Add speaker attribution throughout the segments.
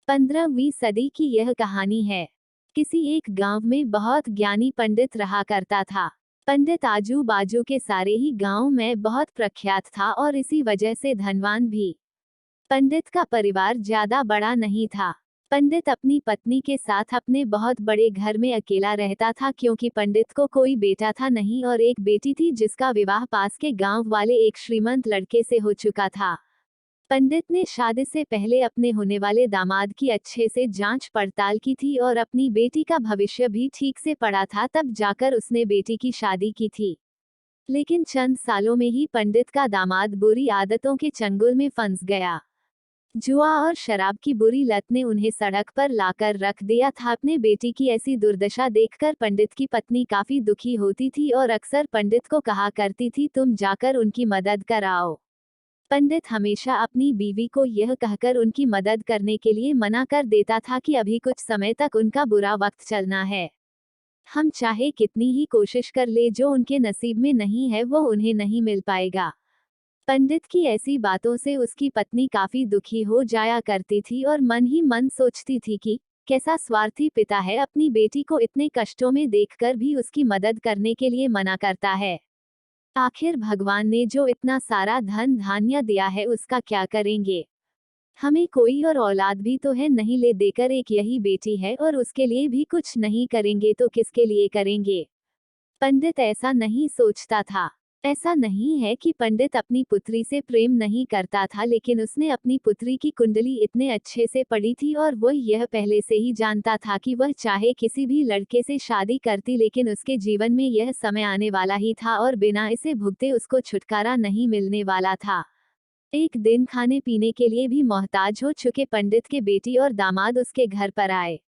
Speaker 1: 15वीं सदी की यह कहानी है। किसी एक गांव में बहुत ज्ञानी पंडित रहा करता था। पंडित आजू बाजू के सारे ही गांव में बहुत प्रख्यात था और इसी वजह से धनवान भी। पंडित का परिवार ज्यादा बड़ा नहीं था। पंडित अपनी पत्नी के साथ अपने बहुत बड़े घर में अकेला रहता था क्योंकि पंडित को कोई बेटा था नहीं और एक बेटी थी जिसका विवाह पास के गांव वाले एक श्रीमंत लड़के से हो चुका था। पंडित ने शादी से पहले अपने होने वाले दामाद की अच्छे से जांच पड़ताल की थी और अपनी बेटी का भविष्य भी ठीक से पढ़ा था, तब जाकर उसने बेटी की शादी की थी। लेकिन चंद सालों में ही पंडित का दामाद बुरी आदतों के चंगुल में फंस गया। जुआ और शराब की बुरी लत ने उन्हें सड़क पर लाकर रख दिया था। अपने बेटी की ऐसी दुर्दशा देखकर पंडित की पत्नी काफी दुखी होती थी और अक्सर पंडित को कहा करती थी, तुम जाकर उनकी मदद कराओ। पंडित हमेशा अपनी बीवी को यह कहकर उनकी मदद करने के लिए मना कर देता था कि अभी कुछ समय तक उनका बुरा वक्त चलना है। हम चाहे कितनी ही कोशिश कर ले, जो उनके नसीब में नहीं है वो उन्हें नहीं मिल पाएगा। पंडित की ऐसी बातों से उसकी पत्नी काफी दुखी हो जाया करती थी और मन ही मन सोचती थी कि कैसा स्वार्थी पिता है, अपनी बेटी को इतने कष्टों में देखकर भी उसकी मदद करने के लिए मना करता है। आखिर भगवान ने जो इतना सारा धन धान्य दिया है उसका क्या करेंगे। हमें कोई और औलाद भी तो है नहीं, ले देकर एक यही बेटी है और उसके लिए भी कुछ नहीं करेंगे तो किसके लिए करेंगे। पंडित ऐसा नहीं सोचता था। ऐसा नहीं है कि पंडित अपनी पुत्री से प्रेम नहीं करता था, लेकिन उसने अपनी पुत्री की कुंडली इतने अच्छे से पढ़ी थी और वह यह पहले से ही जानता था कि वह चाहे किसी भी लड़के से शादी करती, लेकिन उसके जीवन में यह समय आने वाला ही था और बिना इसे भुगते उसको छुटकारा नहीं मिलने वाला था। एक दिन खाने पीने के लिए भी मोहताज हो चुके पंडित के बेटी और दामाद उसके घर पर आए।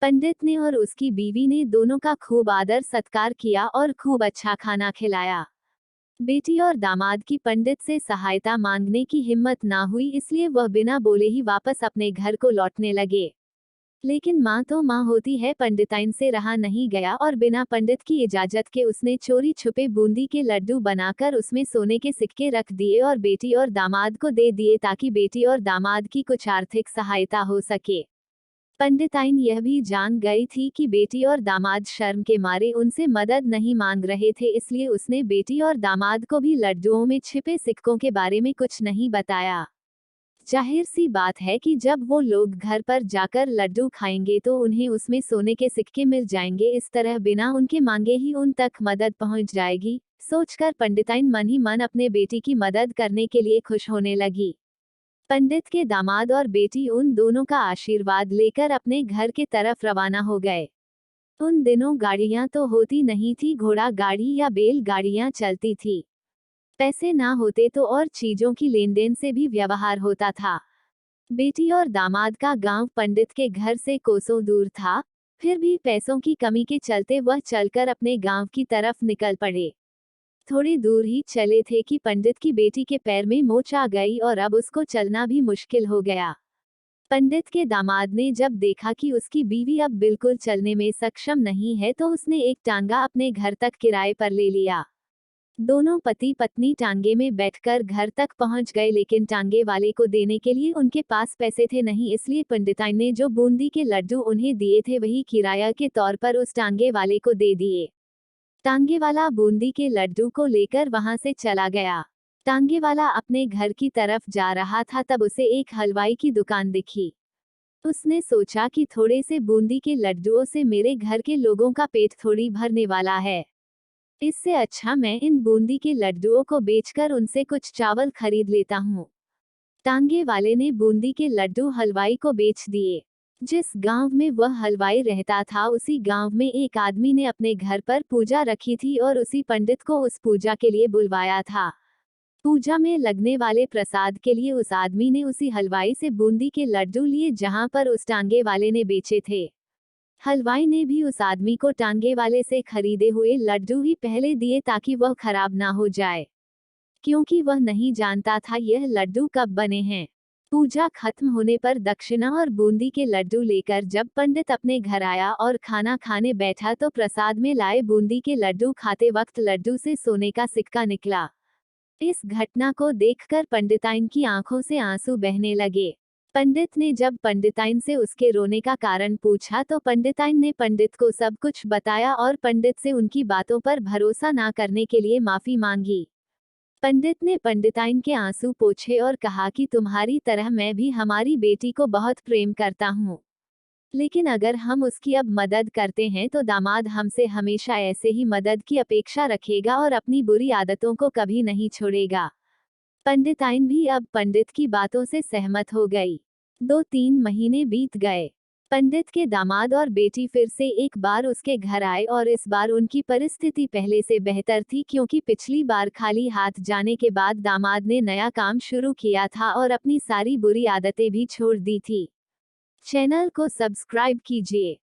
Speaker 1: पंडित ने और उसकी बीवी ने दोनों का खूब आदर सत्कार किया और खूब अच्छा खाना खिलाया। बेटी और दामाद की पंडित से सहायता मांगने की हिम्मत ना हुई, इसलिए वह बिना बोले ही वापस अपने घर को लौटने लगे। लेकिन माँ तो माँ होती है, पंडिताइन से रहा नहीं गया और बिना पंडित की इजाजत के उसने चोरी छुपे बूंदी के लड्डू बनाकर उसमें सोने के सिक्के रख दिए और बेटी और दामाद को दे दिए ताकि बेटी और दामाद की कुछ आर्थिक सहायता हो सके। पंडिताइन यह भी जान गई थी कि बेटी और दामाद शर्म के मारे उनसे मदद नहीं मांग रहे थे, इसलिए उसने बेटी और दामाद को भी लड्डुओं में छिपे सिक्कों के बारे में कुछ नहीं बताया। जाहिर सी बात है कि जब वो लोग घर पर जाकर लड्डू खाएंगे तो उन्हें उसमें सोने के सिक्के मिल जाएंगे, इस तरह बिना उनके मांगे ही उन तक मदद पहुंच जाएगी। सोचकर पंडिताइन मन ही मन अपने बेटी की मदद करने के लिए खुश होने लगी। पंडित के दामाद और बेटी उन दोनों का आशीर्वाद लेकर अपने घर के तरफ रवाना हो गए। उन दिनों गाड़ियां तो होती नहीं थी, घोड़ा गाड़ी या बैल गाड़ियां चलती थी। पैसे ना होते तो और चीजों की लेन देन से भी व्यवहार होता था। बेटी और दामाद का गांव पंडित के घर से कोसों दूर था, फिर भी पैसों की कमी के चलते वह चलकर अपने गांव की तरफ निकल पड़े। थोड़ी दूर ही चले थे कि पंडित की बेटी के पैर में मोच आ गई और अब उसको चलना भी मुश्किल हो गया। पंडित के दामाद ने जब देखा कि उसकी बीवी अब बिल्कुल चलने में सक्षम नहीं है तो उसने एक टांगा अपने घर तक किराए पर ले लिया। दोनों पति पत्नी टांगे में बैठकर घर तक पहुंच गए, लेकिन टांगे वाले को देने के लिए उनके पास पैसे थे नहीं, इसलिए पंडिताइन ने जो बूंदी के लड्डू उन्हें दिए थे वही किराया के तौर पर उस टांगे वाले को दे दिए। टांगे वाला बूंदी के लड्डू को लेकर वहां से चला गया। टांगे वाला अपने घर की तरफ जा रहा था, तब उसे एक हलवाई की दुकान दिखी। उसने सोचा कि थोड़े से बूंदी के लड्डुओं से मेरे घर के लोगों का पेट थोड़ी भरने वाला है। इससे अच्छा मैं इन बूंदी के लड्डुओं को बेचकर उनसे कुछ चावल खरीद लेता हूँ। टांगे वाले ने बूंदी के लड्डू हलवाई को बेच दिए। जिस गांव में वह हलवाई रहता था उसी गांव में एक आदमी ने अपने घर पर पूजा रखी थी और उसी पंडित को उस पूजा के लिए बुलवाया था। पूजा में लगने वाले प्रसाद के लिए उस आदमी ने उसी हलवाई से बूंदी के लड्डू लिए जहां पर उस टांगे वाले ने बेचे थे। हलवाई ने भी उस आदमी को टांगे वाले से खरीदे हुए लड्डू ही पहले दिए ताकि वह खराब ना हो जाए, क्योंकि वह नहीं जानता था यह लड्डू कब बने हैं। पूजा खत्म होने पर दक्षिणा और बूंदी के लड्डू लेकर जब पंडित अपने घर आया और खाना खाने बैठा तो प्रसाद में लाए बूंदी के लड्डू खाते वक्त लड्डू से सोने का सिक्का निकला। इस घटना को देखकर पंडिताइन की आंखों से आंसू बहने लगे। पंडित ने जब पंडिताइन से उसके रोने का कारण पूछा तो पंडिताइन ने पंडित को सब कुछ बताया और पंडित से उनकी बातों पर भरोसा ना करने के लिए माफी मांगी। पंडित ने पंडिताइन के आंसू पोंछे और कहा कि तुम्हारी तरह मैं भी हमारी बेटी को बहुत प्रेम करता हूँ, लेकिन अगर हम उसकी अब मदद करते हैं तो दामाद हमसे हमेशा ऐसे ही मदद की अपेक्षा रखेगा और अपनी बुरी आदतों को कभी नहीं छोड़ेगा। पंडिताइन भी अब पंडित की बातों से सहमत हो गई। 2-3 महीने बीत गए। पंडित के दामाद और बेटी फिर से एक बार उसके घर आए और इस बार उनकी परिस्थिति पहले से बेहतर थी, क्योंकि पिछली बार खाली हाथ जाने के बाद दामाद ने नया काम शुरू किया था और अपनी सारी बुरी आदतें भी छोड़ दी थी। चैनल को सब्सक्राइब कीजिए।